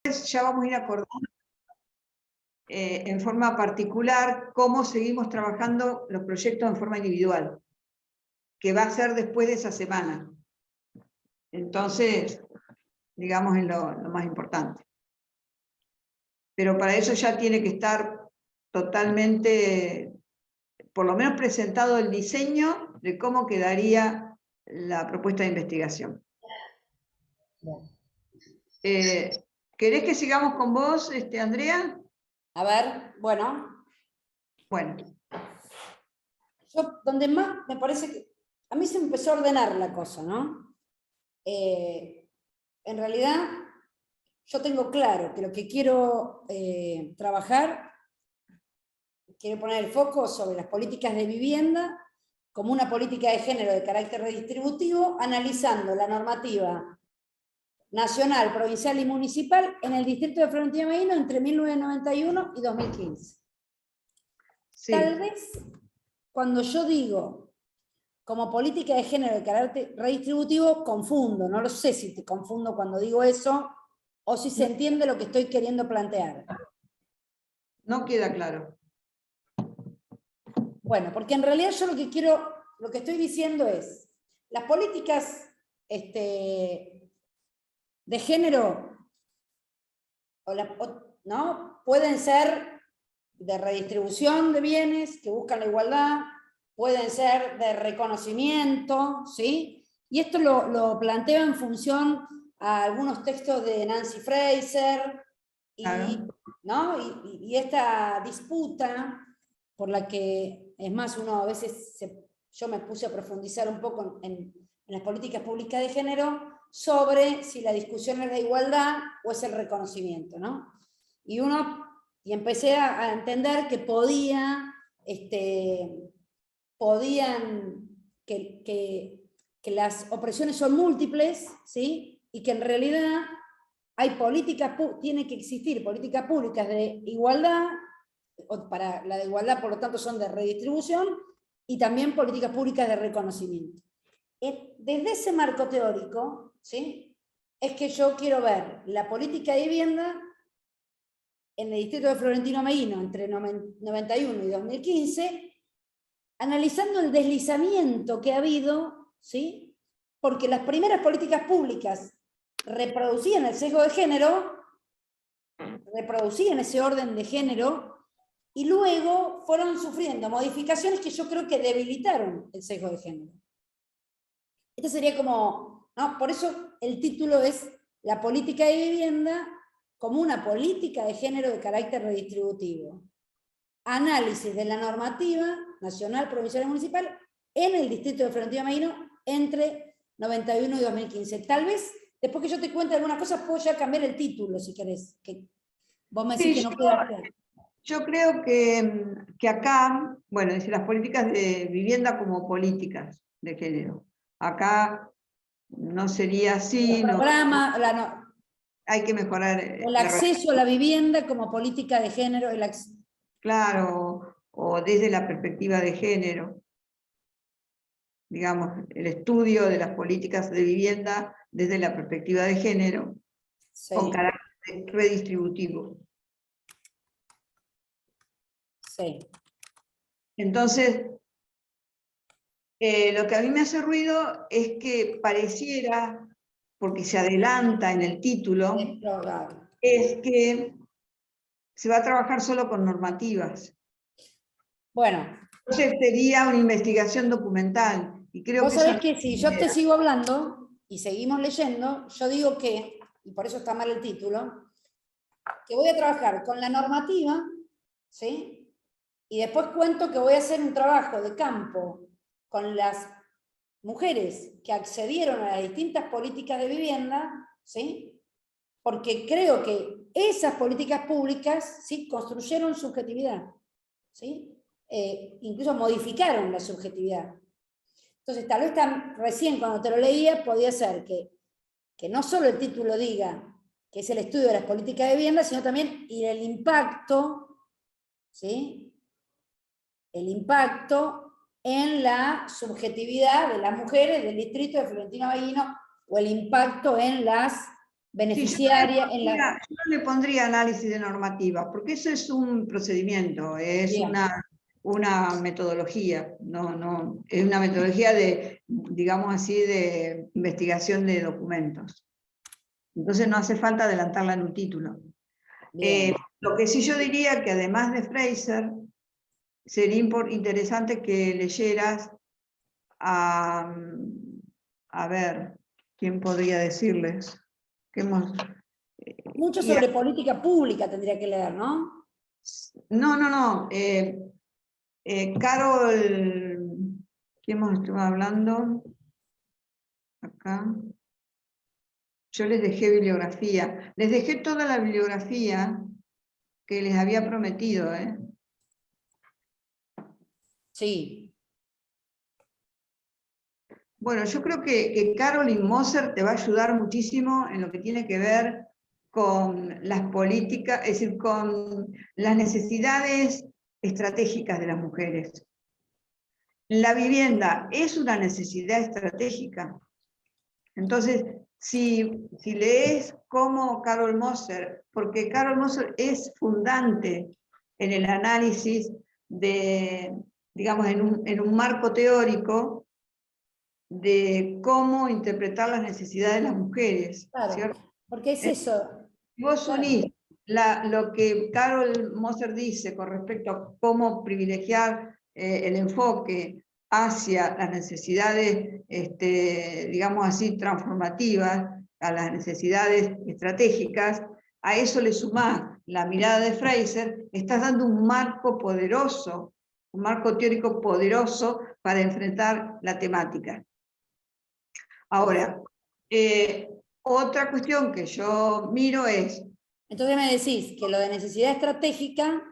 ya vamos a ir acordando en forma particular cómo seguimos trabajando los proyectos en forma individual, que va a ser después de esa semana. Entonces, digamos, es lo más importante. Pero para eso ya tiene que estar totalmente, por lo menos presentado el diseño de cómo quedaría la propuesta de investigación. ¿Querés que sigamos con vos, Andrea? A ver, bueno. Bueno. Yo, donde más me parece que... A mí se me empezó a ordenar la cosa, ¿no? En realidad, yo tengo claro que lo que quiero trabajar, quiero poner el foco sobre las políticas de vivienda como una política de género de carácter redistributivo, analizando la normativa nacional, provincial y municipal en el distrito de Florentina Meguino entre 1991 y 2015. Sí. Tal vez, cuando yo digo como política de género de carácter redistributivo, confundo, no lo sé si te confundo cuando digo eso, o si se entiende lo que estoy queriendo plantear. No queda claro. Bueno, porque en realidad yo lo que estoy diciendo es, las políticas de género, ¿no? Pueden ser de redistribución de bienes que buscan la igualdad, pueden ser de reconocimiento, ¿sí? Y esto lo planteo en función a algunos textos de Nancy Fraser, Claro. ¿no? Y esta disputa por la que, es más, uno a veces, yo me puse a profundizar un poco en las políticas públicas de género, sobre si la discusión es la igualdad o es el reconocimiento, ¿no? Y empecé a entender que que las opresiones son múltiples, ¿sí? Y que en realidad tiene que existir políticas públicas de igualdad, para la de igualdad, por lo tanto, son de redistribución, y también políticas públicas de reconocimiento. Desde ese marco teórico, ¿sí? Es que yo quiero ver la política de vivienda en el distrito de Florentino Meguino entre 91 y 2015, analizando el deslizamiento que ha habido, ¿sí? Porque las primeras políticas públicas reproducían el sesgo de género, reproducían ese orden de género, y luego fueron sufriendo modificaciones que yo creo que debilitaron el sesgo de género. Este sería como, ¿no? Por eso el título es La política de vivienda como una política de género de carácter redistributivo. Análisis de la normativa nacional, provincial y municipal en el distrito de Florentino Meguino entre 91 y 2015. Tal vez, después que yo te cuente algunas cosas, puedo ya cambiar el título, si querés. Que vos me decís que no queda claro. Yo creo que acá, bueno, dice las políticas de vivienda como políticas de género. Acá no sería así. El programa, hay que mejorar el acceso a la vivienda como política de género. Claro, o desde la perspectiva de género. Digamos, el estudio de las políticas de vivienda desde la perspectiva de género, sí, con carácter redistributivo. Sí. Entonces, lo que a mí me hace ruido es que pareciera, porque se adelanta en el título, es que se va a trabajar solo con normativas. Bueno. Entonces sería una investigación documental. Y creo vos sabés que si yo te sigo hablando y seguimos leyendo, yo digo que, y por eso está mal el título, que voy a trabajar con la normativa, ¿sí? Y después cuento que voy a hacer un trabajo de campo con las mujeres que accedieron a las distintas políticas de vivienda, ¿sí? Porque creo que esas políticas públicas, ¿sí?, construyeron subjetividad, ¿sí? Incluso modificaron la subjetividad. Entonces, tal vez recién cuando te lo leía, podía ser que no solo el título diga que es el estudio de las políticas de vivienda, sino también el impacto, ¿sí?, el impacto en la subjetividad de las mujeres del distrito de Florentino Meguino, o el impacto en las beneficiaria yo en la... yo no le pondría análisis de normativa, porque eso es un procedimiento, es Bien. una metodología, es una metodología de, digamos así, de investigación de documentos. Entonces no hace falta adelantarla en un título. Lo que sí yo diría que además de Fraser, sería interesante que leyeras a ver, ¿quién podría decirles? Que hemos, Mucho y sobre política pública tendría que leer, ¿no? no. Carol, ¿quién hemos estado hablando? Acá. Yo les dejé bibliografía. Les dejé toda la bibliografía que les había prometido, ¿eh? Sí. Bueno, yo creo que Caroline Moser te va a ayudar muchísimo en lo que tiene que ver con las políticas, es decir, con las necesidades estratégicas de las mujeres. La vivienda es una necesidad estratégica. Entonces, si lees como Carol Moser, porque Carol Moser es fundante en el análisis de, digamos, en un marco teórico de cómo interpretar las necesidades de las mujeres, Claro, ¿cierto? porque es eso. Si vos Claro. unís lo que Carol Moser dice con respecto a cómo privilegiar el enfoque hacia las necesidades, digamos así, transformativas, a las necesidades estratégicas, a eso le sumás la mirada de Fraser, estás dando un marco poderoso, un marco teórico poderoso para enfrentar la temática. Ahora, otra cuestión que yo miro es... Entonces me decís que lo de necesidad estratégica,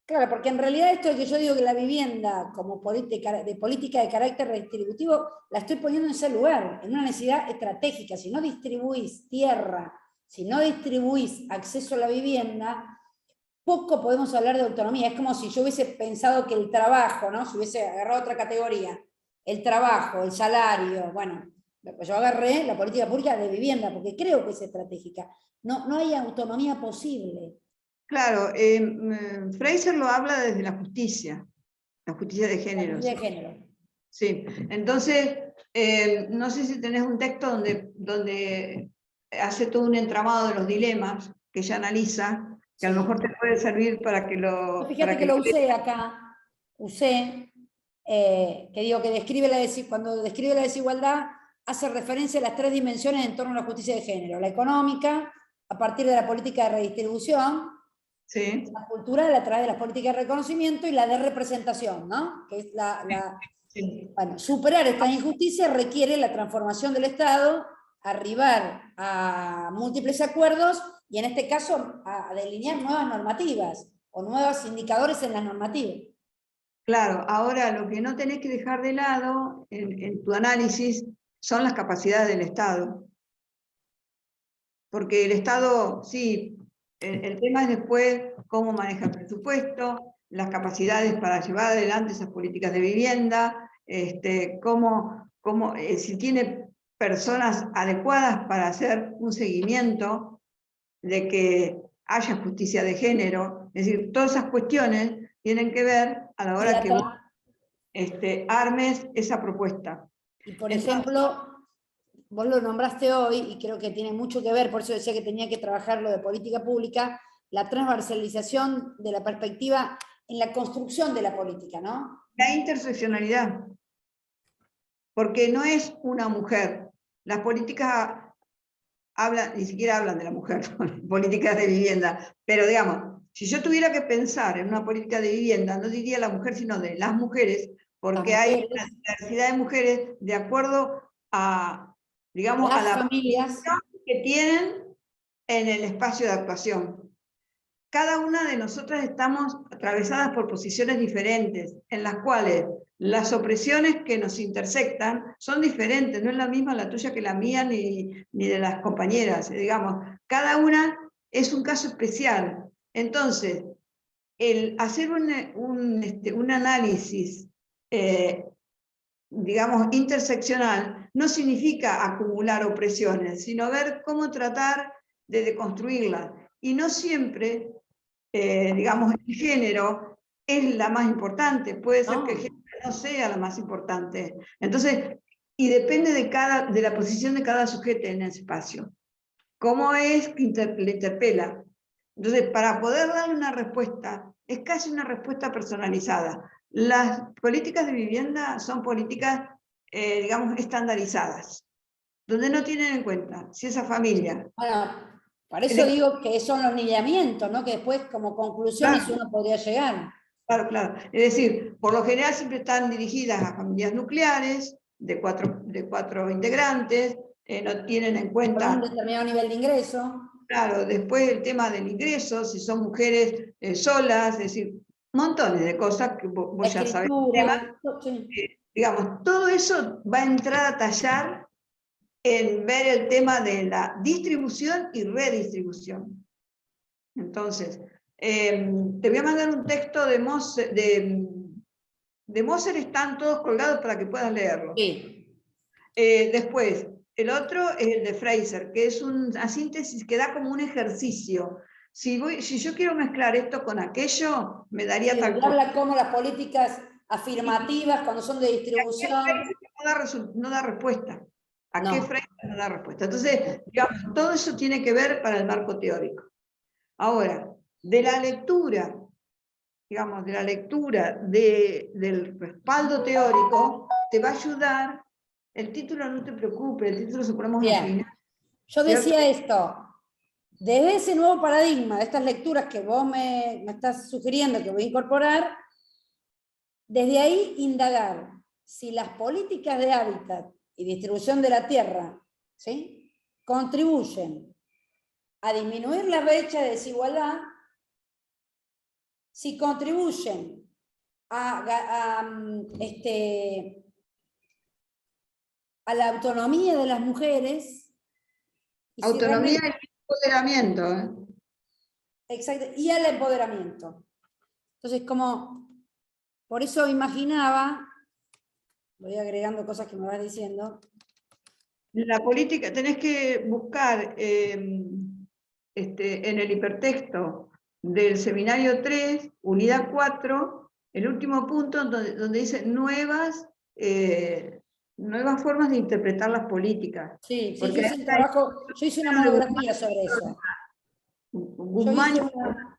claro, porque en realidad esto que yo digo que la vivienda como política de carácter redistributivo, la estoy poniendo en ese lugar, en una necesidad estratégica. Si no distribuís tierra, si no distribuís acceso a la vivienda, poco podemos hablar de autonomía. Es como si yo hubiese pensado que el trabajo, ¿no? Si hubiese agarrado otra categoría, el trabajo, el salario, bueno, pues yo agarré la política pública de vivienda, porque creo que es estratégica. No hay autonomía posible. Claro, Fraser lo habla desde la justicia de La género. justicia de género. Sí, entonces, no sé si tenés un texto donde hace todo un entramado de los dilemas que ella analiza, que a lo Sí. mejor te puede servir para que Fíjate que lo usé acá, que digo que cuando describe la desigualdad, hace referencia a las tres dimensiones en torno a la justicia de género: la económica, a partir de la política de redistribución, Sí. la cultural a través de las políticas de reconocimiento, y la de representación, ¿no? Que es Sí. bueno, superar estas injusticias requiere la transformación del Estado, arribar a múltiples acuerdos y en este caso a delinear nuevas normativas o nuevos indicadores en las normativas. Claro, ahora lo que no tenés que dejar de lado en tu análisis son las capacidades del Estado. Porque el Estado, sí, el tema es después cómo maneja el presupuesto, las capacidades para llevar adelante esas políticas de vivienda, si tiene personas adecuadas para hacer un seguimiento de que haya justicia de género. Es decir, todas esas cuestiones tienen que ver a la hora que vos armes esa propuesta. Y por Entonces, ejemplo, vos lo nombraste hoy y creo que tiene mucho que ver, por eso decía que tenía que trabajar lo de política pública, la transversalización de la perspectiva en la construcción de la política, ¿no? la interseccionalidad, porque no es una mujer. Las políticas ni siquiera hablan de la mujer, políticas de vivienda, pero digamos, si yo tuviera que pensar en una política de vivienda, no diría la mujer, sino de las mujeres, porque hay una diversidad de mujeres de acuerdo a, digamos, a las la familias posición que tienen en el espacio de actuación. Cada una de nosotras estamos atravesadas por posiciones diferentes, en las cuales las opresiones que nos intersectan son diferentes, no es la misma la tuya que la mía, ni de las compañeras, digamos. Cada una es un caso especial. Entonces, el hacer un análisis digamos, interseccional, no significa acumular opresiones, sino ver cómo tratar de deconstruirlas. Y no siempre, digamos, el género es la más importante, puede ser que el género no sea la más importante. Entonces, y depende de la posición de cada sujeto en ese espacio. ¿Cómo es que le interpela? Entonces, para poder darle una respuesta, es casi una respuesta personalizada. Las políticas de vivienda son políticas, digamos, estandarizadas, donde no tienen en cuenta si esa familia... Bueno, por eso digo que son los lineamientos, ¿no? Que después como conclusiones Claro, uno podría llegar. claro, claro. Es decir, por lo general siempre están dirigidas a familias nucleares, de cuatro integrantes, no tienen en Con cuenta... un determinado nivel de ingreso. Claro, después el tema del ingreso, si son mujeres solas, es decir, montones de cosas que vos ya sabés el tema. Escritura. Sí. Digamos, todo eso va a entrar a tallar en ver el tema de la distribución y redistribución. Entonces, te voy a mandar un texto de Moser, están todos colgados para que puedas leerlo. Sí. Después, el otro es el de Fraser, que es una síntesis que da como un ejercicio. Si yo quiero mezclar esto con aquello, me daría Sí, tal cosa. habla como las políticas afirmativas cuando son de distribución. No da respuesta. ¿A qué No. Fraser no da respuesta? Entonces, digamos, todo eso tiene que ver para el marco teórico. Ahora, de la lectura, digamos, de la lectura del respaldo teórico, te va a ayudar. El título no te preocupes, el título se ponemos al Bien. final. Yo ¿Cierto? decía esto, desde ese nuevo paradigma, de estas lecturas que vos me estás sugiriendo que voy a incorporar, desde ahí indagar si las políticas de hábitat y distribución de la tierra, ¿sí?, contribuyen a disminuir la brecha de desigualdad, si contribuyen a la autonomía de las mujeres. Y Autonomía si y empoderamiento. exacto, y al empoderamiento. Entonces, como, por eso imaginaba, voy agregando cosas que me vas diciendo. La política, tenés que buscar en el hipertexto del seminario 3, unidad 4, el último punto donde dice nuevas formas de interpretar las políticas. Sí, sí, yo Porque hice un trabajo, yo hice una monografía sobre eso. Yo Guzmán, hice una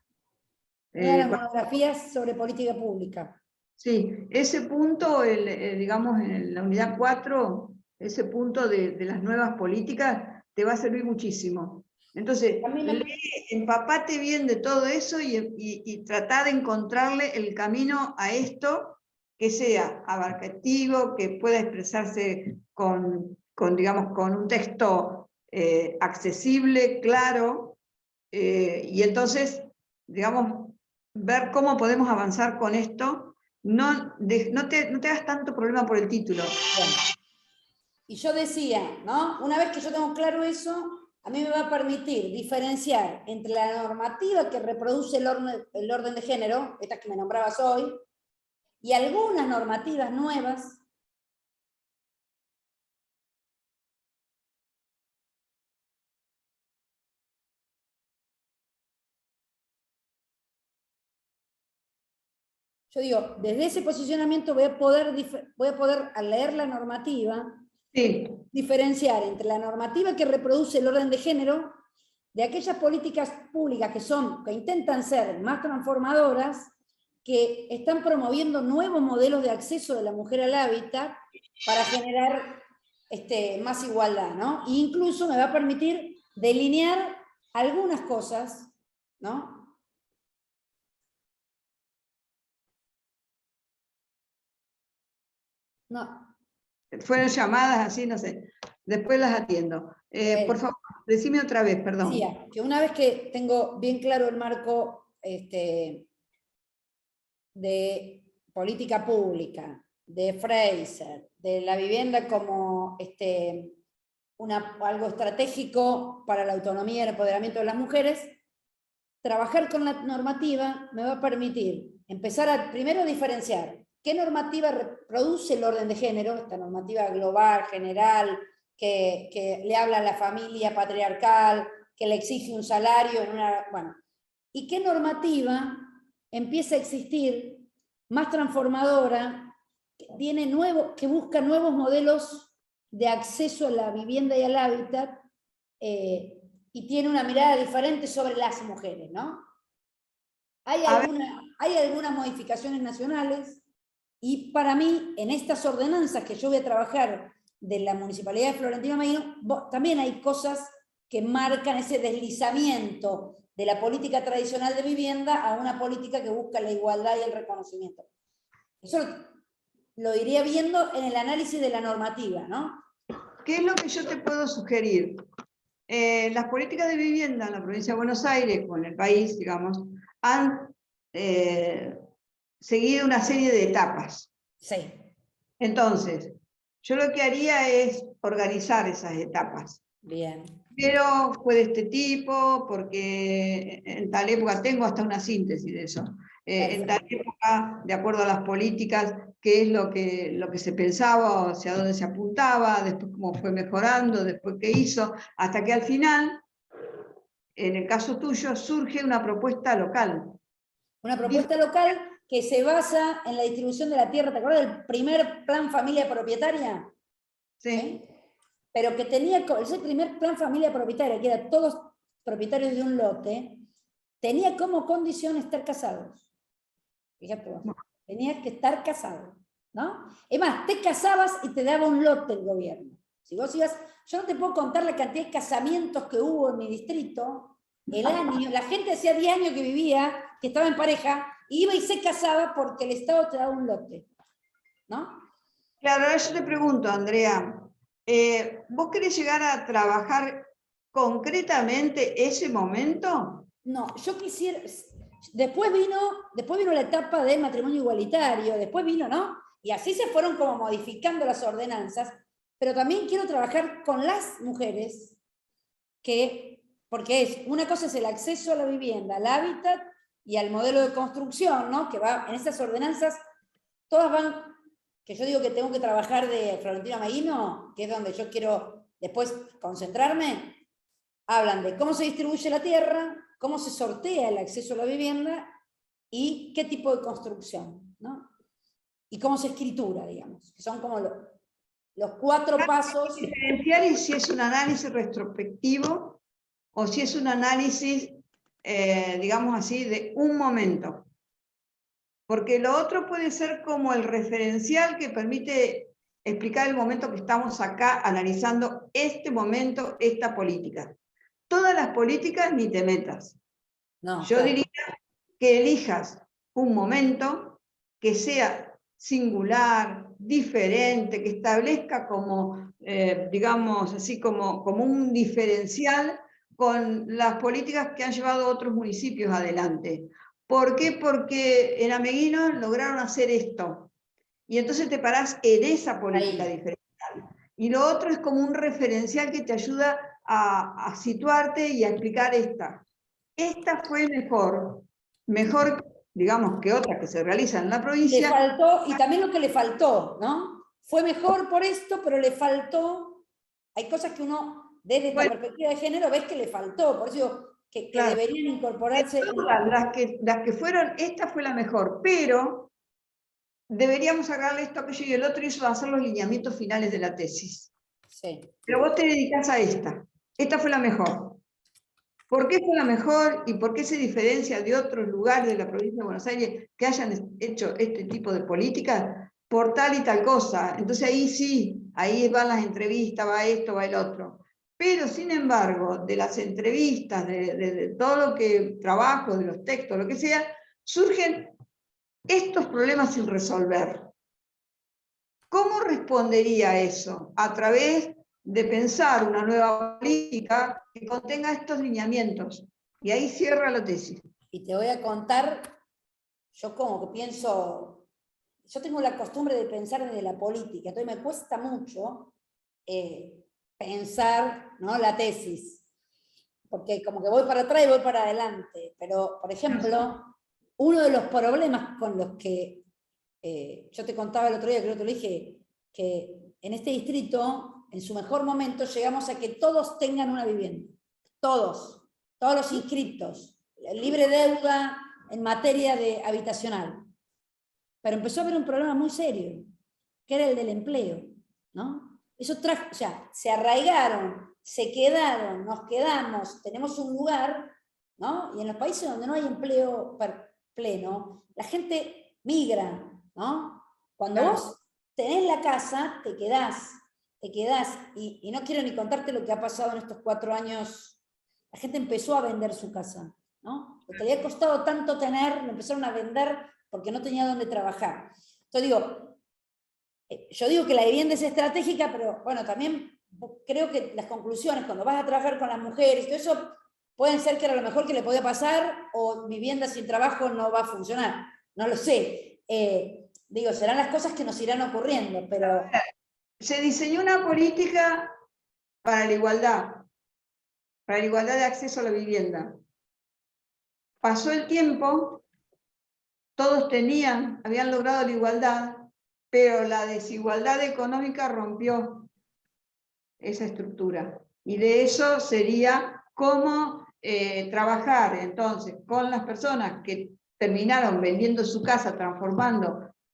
de las monografías sobre política pública. sí, ese punto, digamos, en la unidad 4, ese punto de las nuevas políticas, te va a servir muchísimo. Entonces, empapate bien de todo eso y trata de encontrarle el camino a esto que sea abarcativo, que pueda expresarse digamos, con un texto accesible, claro, y entonces, digamos, ver cómo podemos avanzar con esto. No te hagas tanto problema por el título. Bueno. Y yo decía, ¿no? Una vez que yo tengo claro eso, a mí me va a permitir diferenciar entre la normativa que reproduce el orden de género, estas que me nombrabas hoy, y algunas normativas nuevas yo digo, desde ese posicionamiento voy a poder al leer la normativa, Sí. diferenciar entre la normativa que reproduce el orden de género de aquellas políticas públicas que intentan ser más transformadoras, que están promoviendo nuevos modelos de acceso de la mujer al hábitat para generar más igualdad, ¿no? E incluso me va a permitir delinear algunas cosas, ¿no? No. Fueron llamadas así, no sé. Después las atiendo. Por favor, decime otra vez, perdón. Decía que una vez que tengo bien claro el marco de política pública, de Fraser, de la vivienda como algo estratégico para la autonomía y el empoderamiento de las mujeres, trabajar con la normativa me va a permitir empezar a primero diferenciar qué normativa reproduce el orden de género, esta normativa global, general, que le habla a la familia patriarcal, que le exige un salario en una... Bueno, y qué normativa empieza a existir más transformadora, que busca nuevos modelos de acceso a la vivienda y al hábitat, y tiene una mirada diferente sobre las mujeres, ¿no? Hay algunas modificaciones nacionales, y para mí, en estas ordenanzas que yo voy a trabajar de la Municipalidad de Florentino Meguino, también hay cosas que marcan ese deslizamiento de la política tradicional de vivienda a una política que busca la igualdad y el reconocimiento. Eso lo iría viendo en el análisis de la normativa, ¿no? ¿Qué es lo que yo te puedo sugerir? Las políticas de vivienda en la provincia de Buenos Aires, o en el país, digamos, han seguido una serie de etapas. Sí. Entonces, yo lo que haría es organizar esas etapas. Bien. Pero fue de este tipo, porque en tal época tengo hasta una síntesis de eso. En tal época, de acuerdo a las políticas, qué es lo que se pensaba, hacia dónde se apuntaba, después cómo fue mejorando, después qué hizo, hasta que al final, en el caso tuyo, surge una propuesta local. Una propuesta local que se basa en la distribución de la tierra. ¿Te acuerdas del primer plan familia propietaria? Sí. Pero que tenía ese primer plan familia propietaria, que eran todos propietarios de un lote, tenía como condición estar casados. Fíjate vos, tenías que estar casado, ¿no? Es más, te casabas y te daba un lote el gobierno. Si vos ibas, yo no te puedo contar la cantidad de casamientos que hubo en mi distrito, el año, la gente hacía 10 años que vivía, que estaba en pareja, iba y se casaba porque el Estado te daba un lote, ¿no? Claro, ahora yo te pregunto, Andrea, ¿vos querés llegar a trabajar concretamente ese momento? No, yo quisiera... Después vino la etapa del matrimonio igualitario, después vino, ¿no? Y así se fueron como modificando las ordenanzas, pero también quiero trabajar con las mujeres, porque una cosa es el acceso a la vivienda, al hábitat y al modelo de construcción, ¿no? Que va en esas ordenanzas, todas van, que yo digo que tengo que trabajar de Florentino Meguino, que es donde yo quiero después concentrarme, hablan de cómo se distribuye la tierra, cómo se sortea el acceso a la vivienda y qué tipo de construcción, ¿no? Y cómo se escritura, digamos, que son como los 4 pasos. Diferenciar y si es un análisis retrospectivo o si es un análisis, digamos así, de un momento. Porque lo otro puede ser como el referencial que permite explicar el momento que estamos acá analizando este momento, esta política. Todas las políticas ni te metas. No, yo diría que elijas un momento que sea singular, diferente, que establezca como, digamos así, como un diferencial con las políticas que han llevado otros municipios adelante. ¿Por qué? Porque en Ameguino lograron hacer esto. Y entonces te parás en esa política diferencial. Y lo otro es como un referencial que te ayuda a situarte y a explicar esta. Esta fue mejor, digamos, que otras que se realizan en la provincia. Le faltó, y también lo que le faltó, ¿no? Fue mejor por esto, pero le faltó, hay cosas que uno, desde esta perspectiva de género, ves que le faltó, por eso digo, que claro, deberían incorporarse. Las que fueron, esta fue la mejor, pero deberíamos agarrarle esto, aquello y el otro, y eso va a ser los lineamientos finales de la tesis. Sí. Pero vos te dedicás a esta. Esta fue la mejor. ¿Por qué fue la mejor y por qué se diferencia de otros lugares de la provincia de Buenos Aires que hayan hecho este tipo de políticas? Por tal y tal cosa. Entonces ahí sí, ahí van las entrevistas, va esto, va el otro. Pero sin embargo, de las entrevistas, de todo lo que trabajo, de los textos, lo que sea, surgen estos problemas sin resolver. ¿Cómo respondería a eso? A través de pensar una nueva política que contenga estos lineamientos. Y ahí cierra la tesis. Y te voy a contar, yo como que pienso, yo tengo la costumbre de pensar desde la política, entonces me cuesta mucho pensar, ¿no?, la tesis, porque como que voy para atrás y voy para adelante, pero por ejemplo, uno de los problemas con los que yo te contaba el otro día, creo que te lo dije, que en este distrito, en su mejor momento, llegamos a que todos tengan una vivienda. Todos los inscriptos, libre deuda en materia de habitacional. Pero empezó a haber un problema muy serio, que era el del empleo, ¿no? Eso trajo, o sea, se arraigaron, se quedaron, nos quedamos, tenemos un lugar, ¿no? Y en los países donde no hay empleo pleno, la gente migra, ¿no? Cuando vos tenés la casa, te quedás, y no quiero ni contarte lo que ha pasado en estos 4 años. La gente empezó a vender su casa, ¿no? Lo que había costado tanto tener, lo empezaron a vender porque no tenía dónde trabajar. Entonces digo, yo digo que la vivienda es estratégica, pero bueno, también creo que las conclusiones, cuando vas a trabajar con las mujeres, todo eso, pueden ser que era lo mejor que le podía pasar, o vivienda sin trabajo no va a funcionar, no lo sé. Digo, serán las cosas que nos irán ocurriendo, pero... Se diseñó una política para la igualdad de acceso a la vivienda. Pasó el tiempo, todos habían logrado la igualdad, pero la desigualdad económica rompió esa estructura. Y de eso sería cómo trabajar entonces con las personas que terminaron vendiendo su casa,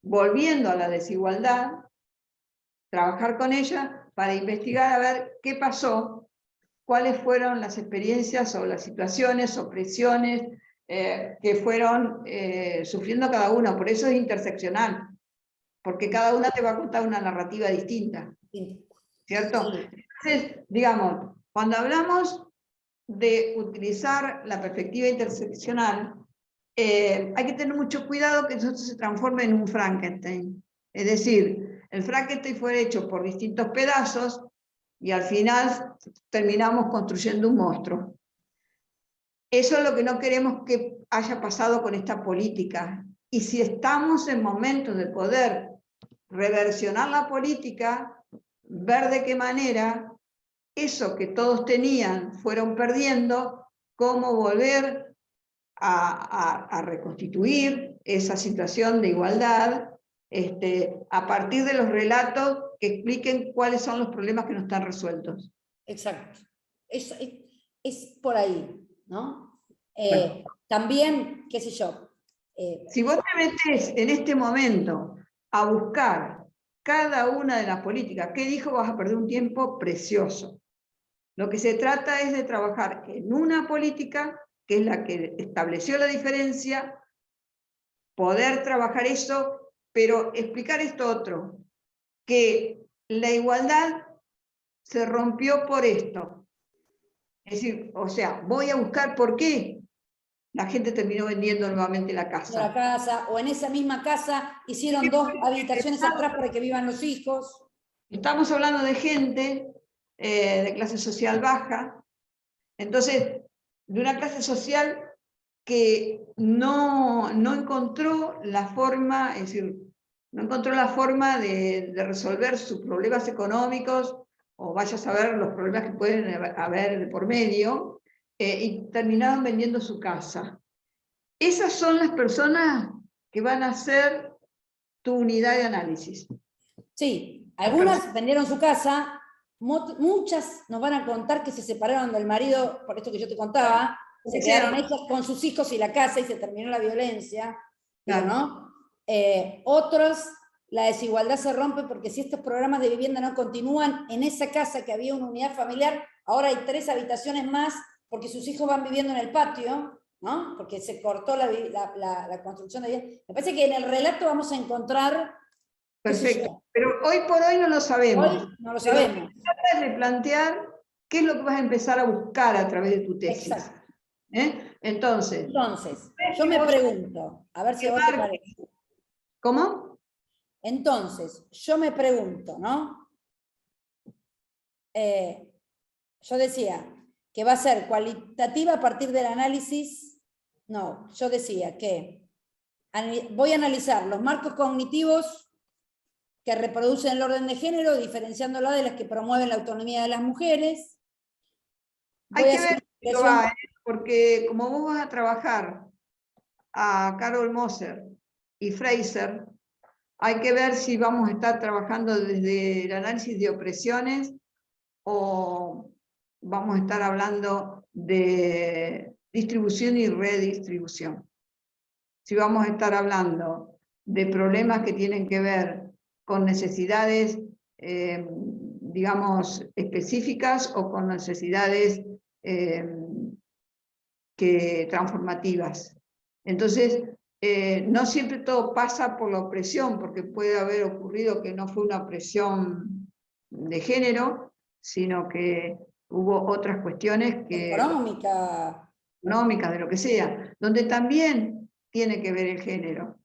volviendo a la desigualdad, trabajar con ellas para investigar a ver qué pasó, cuáles fueron las experiencias o las situaciones o presiones que fueron sufriendo cada uno. Por eso es interseccional, porque cada una te va a contar una narrativa distinta, ¿cierto? Sí. Entonces, digamos, cuando hablamos de utilizar la perspectiva interseccional, hay que tener mucho cuidado que eso se transforme en un Frankenstein. Es decir, el Frankenstein fue hecho por distintos pedazos y al final terminamos construyendo un monstruo. Eso es lo que no queremos que haya pasado con esta política. Y si estamos en momentos de poder reversionar la política, ver de qué manera eso que todos tenían fueron perdiendo, cómo volver a reconstituir esa situación de igualdad a partir de los relatos que expliquen cuáles son los problemas que no están resueltos. Exacto. Es por ahí, ¿no? Bueno. También, qué sé yo. Si vos te metés en este momento a buscar cada una de las políticas, ¿qué dijo? Vas a perder un tiempo precioso. Lo que se trata es de trabajar en una política que es la que estableció la diferencia, poder trabajar eso, pero explicar esto otro, que la igualdad se rompió por esto. Es decir, o sea, voy a buscar por qué la gente terminó vendiendo nuevamente la casa. La casa, o en esa misma casa hicieron 2 habitaciones atrás para que vivan los hijos. Estamos hablando de gente de clase social baja, entonces, de una clase social que no encontró la forma, es decir, no encontró la forma de resolver sus problemas económicos, o vaya a saber los problemas que pueden haber de por medio, y terminaron vendiendo su casa. Esas son las personas que van a ser tu unidad de análisis. Sí, algunas vendieron su casa, muchas nos van a contar que se separaron del marido, por esto que yo te contaba, se quedaron ellas con sus hijos y la casa y se terminó la violencia, digo, ¿no? Otros, la desigualdad se rompe porque si estos programas de vivienda no continúan, en esa casa que había una unidad familiar, ahora hay 3 habitaciones más porque sus hijos van viviendo en el patio, ¿no? Porque se cortó la construcción de vivienda. Me parece que en el relato vamos a encontrar... Perfecto, pero hoy por hoy no lo sabemos. Hoy no lo sabemos. Tratas de plantear qué es lo que vas a empezar a buscar a través de tu tesis. Exacto. Entonces, yo me pregunto, a ver si a vos te parece. ¿Cómo? Entonces, yo me pregunto, ¿no? Yo decía que va a ser cualitativa a partir del análisis. No, yo decía que voy a analizar los marcos cognitivos que reproducen el orden de género, diferenciándolo de las que promueven la autonomía de las mujeres. Hay que ver qué va, porque como vos vas a trabajar a Carol Moser y Fraser, hay que ver si vamos a estar trabajando desde el análisis de opresiones o vamos a estar hablando de distribución y redistribución. Si vamos a estar hablando de problemas que tienen que ver con necesidades, digamos, específicas o con necesidades transformativas. Entonces, no siempre todo pasa por la opresión, porque puede haber ocurrido que no fue una opresión de género, sino que hubo otras cuestiones económicas, de lo que sea, donde también tiene que ver el género.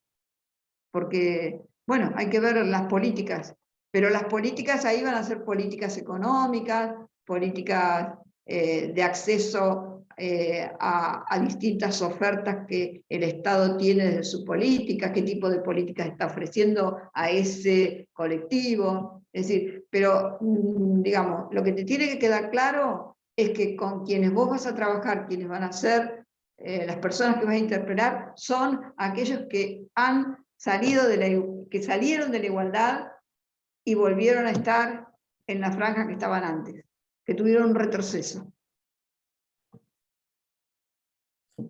Porque, bueno, hay que ver las políticas, pero las políticas ahí van a ser políticas económicas, políticas de acceso a distintas ofertas que el Estado tiene desde su política, qué tipo de políticas está ofreciendo a ese colectivo. Es decir, pero digamos, lo que te tiene que quedar claro es que con quienes vos vas a trabajar, quienes van a ser las personas que vas a interpelar, son aquellos que que salieron de la igualdad y volvieron a estar en la franja que estaban antes, que tuvieron un retroceso.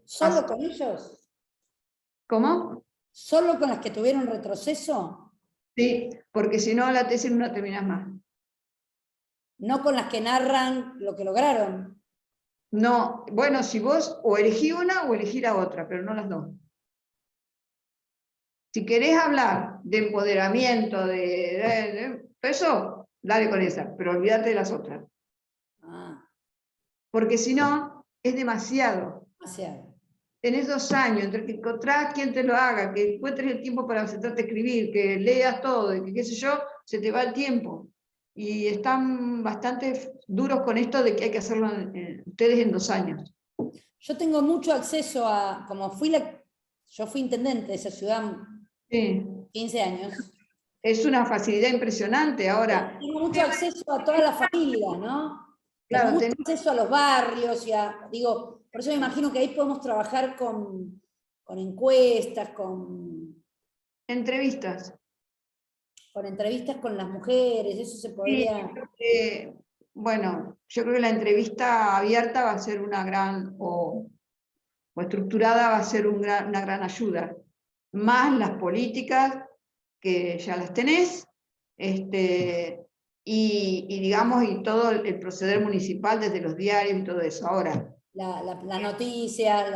¿Solo con ellos? ¿Cómo? ¿Solo con las que tuvieron retroceso? Sí, porque si no la tesis no terminas más. No con las que narran lo que lograron. No, bueno, si vos o elegí una o elegí la otra, pero no las dos. Si querés hablar de empoderamiento, de eso, dale con esa, pero olvídate de las otras. Ah. Porque si no, es demasiado. Demasiado. Tenés 2 años, entre que encontrás quien te lo haga, que encuentres el tiempo para sentarte a escribir, que leas todo, y que qué sé yo, se te va el tiempo. Y están bastante duros con esto de que hay que hacerlo ustedes en 2 años. Yo tengo mucho acceso a, yo fui intendente de esa ciudad Sí. 15 años. Es una facilidad impresionante ahora. Tengo mucho acceso a toda la familia, ¿no? Claro, Tengo mucho acceso a los barrios, digo, por eso me imagino que ahí podemos trabajar con encuestas, con entrevistas. Con entrevistas con las mujeres, eso se podría... Sí, bueno, yo creo que la entrevista abierta va a ser una gran, o estructurada va a ser una gran ayuda. Más las políticas, que ya las tenés, y digamos, y todo el proceder municipal desde los diarios y todo eso. Ahora, las noticias,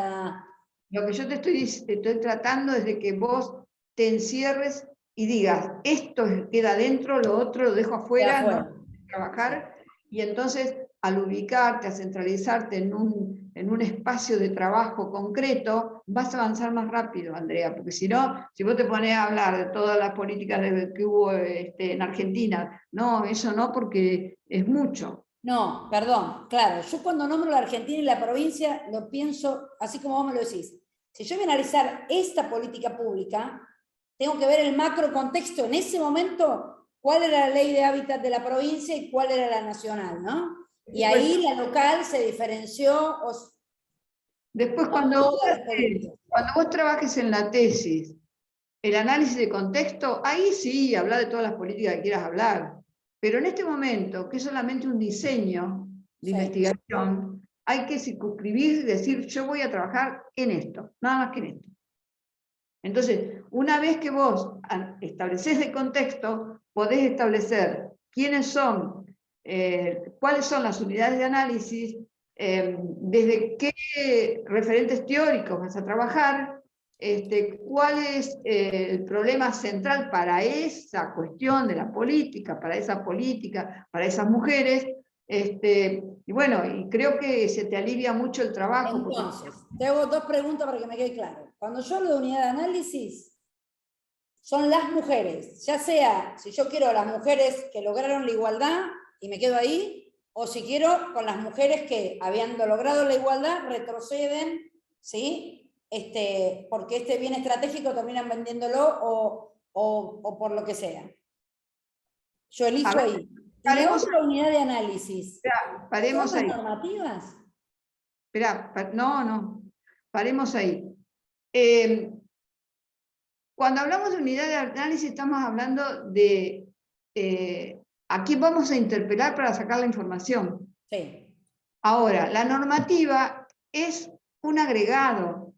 lo que yo te estoy tratando es de que vos te encierres y digas, esto queda dentro, lo otro lo dejo afuera, no trabajar, y entonces al ubicarte, a centralizarte en un espacio de trabajo concreto, vas a avanzar más rápido, Andrea, porque si no, si vos te pones a hablar de todas las políticas que hubo en Argentina, no, eso no, porque es mucho. No, perdón, claro, yo cuando nombro la Argentina y la provincia lo pienso así como vos me lo decís. Si yo voy a analizar esta política pública, tengo que ver el macro contexto en ese momento, cuál era la ley de hábitat de la provincia y cuál era la nacional, ¿no? Y ahí la local se diferenció. Después, cuando vos trabajes en la tesis, el análisis de contexto, ahí sí, habla de todas las políticas que quieras hablar. Pero en este momento, que es solamente un diseño de investigación, hay que circunscribir y decir, yo voy a trabajar en esto, nada más que en esto. Entonces, una vez que vos estableces el contexto, podés establecer quiénes son, cuáles son las unidades de análisis, desde qué referentes teóricos vas a trabajar, cuál es el problema central para esa cuestión de la política, para esa política, para esas mujeres, y bueno, y creo que se te alivia mucho el trabajo. Entonces, te hago 2 preguntas para que me quede claro. Cuando yo hablo de unidad de análisis, son las mujeres, ya sea si yo quiero las mujeres que lograron la igualdad y me quedo ahí, o si quiero con las mujeres que, habiendo logrado la igualdad, retroceden, ¿sí? Porque este bien estratégico terminan vendiéndolo o por lo que sea. Yo elijo ahí. Y la otra unidad de análisis, paremos ¿son ahí. las normativas? Esperá, no, paremos ahí. Cuando hablamos de unidad de análisis estamos hablando de a quién vamos a interpelar para sacar la información. Sí. Ahora, la normativa es un agregado,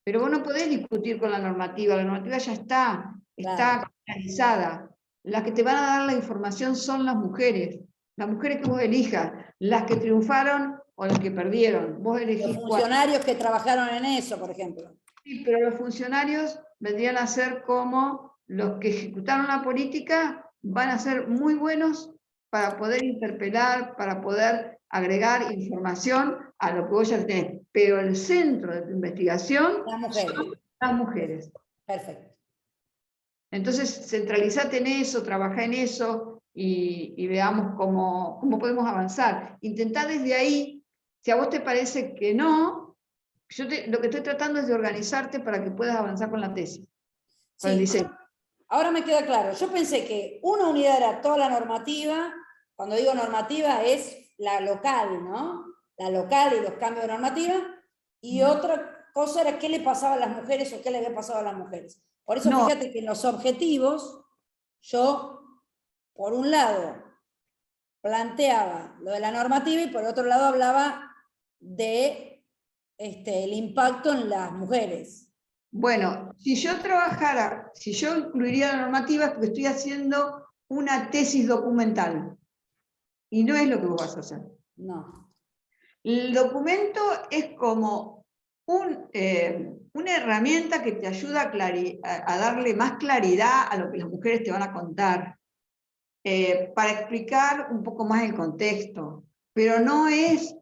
pero vos no podés discutir con la normativa ya está Claro. organizada. Las que te van a dar la información son las mujeres que vos elijas, las que triunfaron o las que perdieron. Vos elegís Los funcionarios que trabajaron en eso, por ejemplo. Sí, pero los funcionarios vendrían a ser como los que ejecutaron la política, van a ser muy buenos para poder interpelar, para poder agregar información a lo que vos ya tenés. Pero el centro de tu investigación Las mujeres. son las mujeres. Perfecto. Entonces, centralizate en eso, trabajá en eso y veamos cómo podemos avanzar. Intentá desde ahí, si a vos te parece que no, lo que estoy tratando es de organizarte para que puedas avanzar con la tesis. Con el Sí, diseño. ahora me queda claro. Yo pensé que una unidad era toda la normativa. Cuando digo normativa es la local, ¿no? La local y los cambios de normativa. Y otra cosa era qué le pasaba a las mujeres o qué le había pasado a las mujeres. Por eso No, fíjate que en los objetivos yo, por un lado, planteaba lo de la normativa y por otro lado hablaba de el impacto en las mujeres. bueno, si yo incluiría la normativa es porque estoy haciendo una tesis documental. Y no es lo que vos vas a hacer. No. El documento es como una herramienta que te ayuda a darle más claridad a lo que las mujeres te van a contar, para explicar un poco más el contexto, pero no es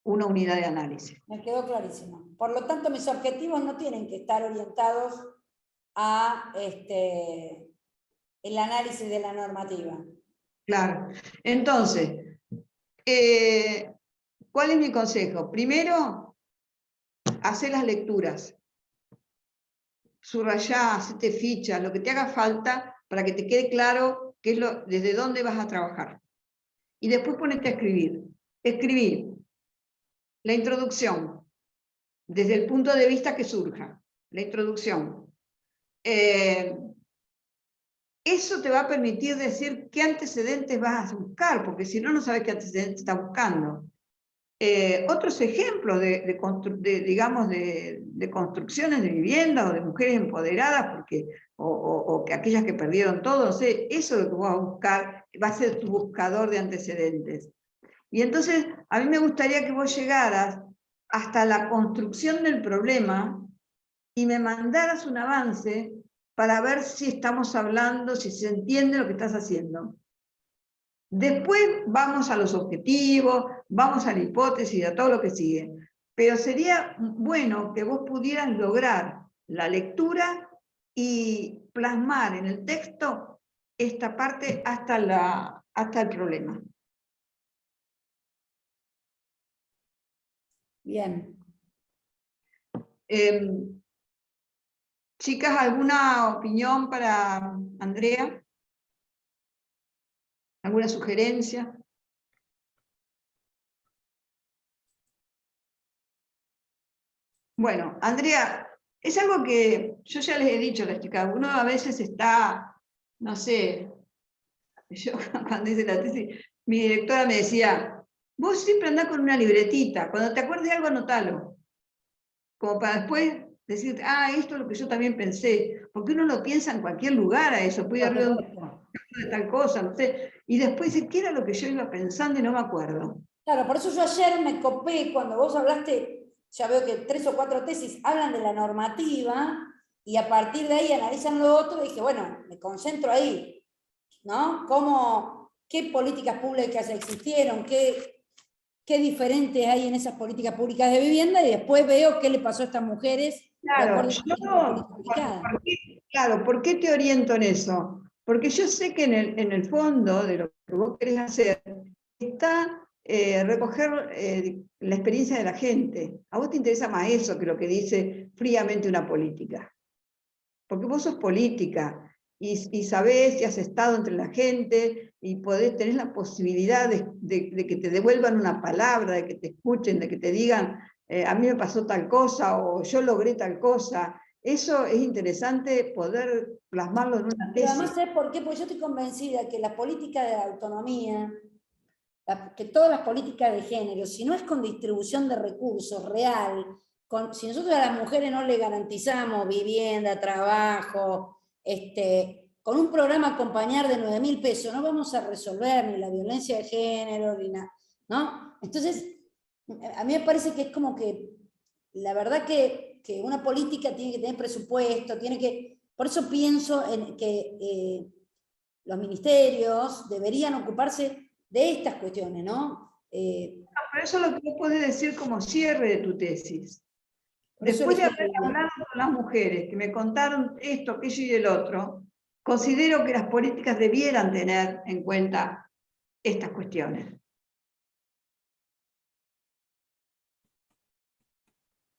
una unidad de análisis. Me quedó clarísimo. Por lo tanto, mis objetivos no tienen que estar orientados a el análisis de la normativa. Claro. Entonces, ¿cuál es mi consejo? Primero, hacer las lecturas. Subrayá, hacete ficha, lo que te haga falta para que te quede claro qué es desde dónde vas a trabajar. Y después ponete a escribir. Escribir la introducción, desde el punto de vista que surja. La introducción. Eso te va a permitir decir qué antecedentes vas a buscar, porque si no, no sabes qué antecedentes estás buscando. Otros ejemplos de construcciones de vivienda o de mujeres empoderadas, o que aquellas que perdieron todo, no sé, eso es lo que vas a buscar, va a ser tu buscador de antecedentes. Y entonces, a mí me gustaría que vos llegaras hasta la construcción del problema y me mandaras un avance para ver si estamos hablando, si se entiende lo que estás haciendo. Después vamos a los objetivos, vamos a la hipótesis y a todo lo que sigue. Pero sería bueno que vos pudieras lograr la lectura y plasmar en el texto esta parte hasta el problema. Bien. Chicas, ¿alguna opinión para Andrea? ¿Alguna sugerencia? Bueno, Andrea, es algo que yo ya les he dicho a las chicas, uno a veces está, no sé, yo cuando hice la tesis, mi directora me decía, vos siempre andás con una libretita, cuando te acuerdes de algo anotalo, como para después decir, esto es lo que yo también pensé, porque uno lo piensa en cualquier lugar a eso, puede haber de tal cosa, no sé, y después dice, ¿qué era lo que yo iba pensando y no me acuerdo? Claro, por eso yo ayer me copé, cuando vos hablaste, ya veo que 3 o 4 tesis hablan de la normativa, y a partir de ahí analizan lo otro, y dije, bueno, me concentro ahí, ¿no? ¿Qué políticas públicas existieron? ¿Qué diferentes hay en esas políticas públicas de vivienda? Y después veo qué le pasó a estas mujeres de Claro, acuerdo a la política aplicada. ¿por qué te oriento en eso? Porque yo sé que en el fondo de lo que vos querés hacer está recoger la experiencia de la gente. A vos te interesa más eso que lo que dice fríamente una política. Porque vos sos política y sabés y has estado entre la gente y tenés la posibilidad de que te devuelvan una palabra, de que te escuchen, de que te digan, a mí me pasó tal cosa o yo logré tal cosa. eso es interesante poder plasmarlo en una Pero tesis. además, ¿sabes por qué? Porque yo estoy convencida que la política de autonomía, que todas las políticas de género, si no es con distribución de recursos real, si nosotros a las mujeres no le garantizamos vivienda, trabajo, con un programa acompañar de 9.000 pesos, no vamos a resolver ni la violencia de género, ni nada, ¿no? Entonces, a mí me parece que es como que, la verdad que una política tiene que tener presupuesto, por eso pienso en que los ministerios deberían ocuparse de estas cuestiones, ¿no? Pero eso es lo que vos podés decir como cierre de tu tesis. Después de haber hablado con las mujeres que me contaron esto, aquello y el otro, considero que las políticas debieran tener en cuenta estas cuestiones.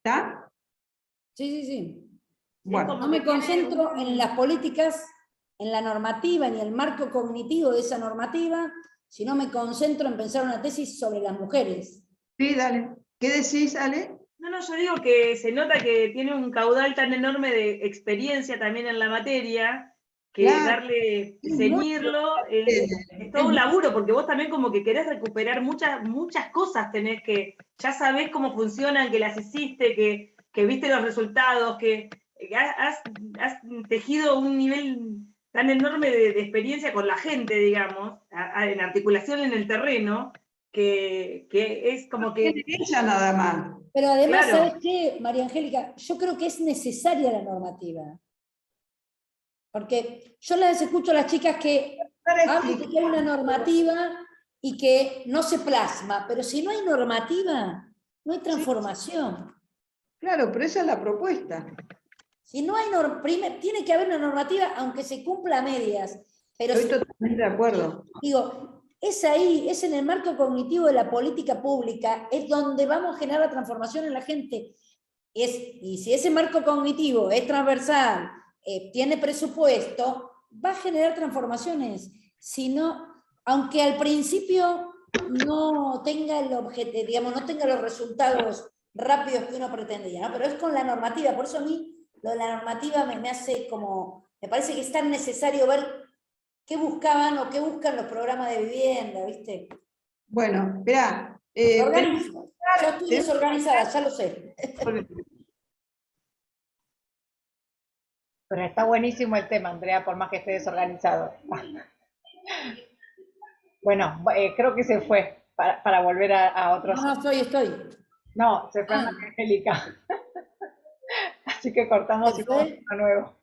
¿Está? Sí. Bueno. No me concentro en las políticas, en la normativa, ni el marco cognitivo de esa normativa, sino me concentro en pensar una tesis sobre las mujeres. Sí, dale. ¿Qué decís, Ale? No, yo digo que se nota que tiene un caudal tan enorme de experiencia también en la materia, que Claro. ceñirlo, es todo un laburo, porque vos también como que querés recuperar muchas cosas, ya sabés cómo funcionan, que las hiciste, que viste los resultados, que has tejido un nivel tan enorme de experiencia con la gente, digamos, en articulación en el terreno, que es como que... Ella nada más. Pero además, claro. ¿sabes qué, María Angélica? Yo creo que es necesaria la normativa. Porque yo les escucho a las chicas que hablan de que hay una normativa y que no se plasma, pero si no hay normativa, no hay transformación. Claro, pero esa es la propuesta. Si no hay tiene que haber una normativa, aunque se cumpla a medias. Pero estoy totalmente de acuerdo. Digo, es ahí, es en el marco cognitivo de la política pública, es donde vamos a generar la transformación en la gente. Y si ese marco cognitivo es transversal, tiene presupuesto, va a generar transformaciones. Si no, aunque al principio no tenga el objetivo, digamos, no tenga los resultados rápidos que uno pretendía, ¿no? Pero es con la normativa. Por eso a mí lo de la normativa me hace como, me parece que es tan necesario ver qué buscaban o qué buscan los programas de vivienda, ¿viste? Bueno, esperá. Yo estoy desorganizada, ya lo sé. Pero está buenísimo el tema, Andrea, por más que esté desorganizado. Bueno, creo que se fue para volver a otros. No, estoy. No, se fue Angélica. Así que cortamos y vamos a nuevo.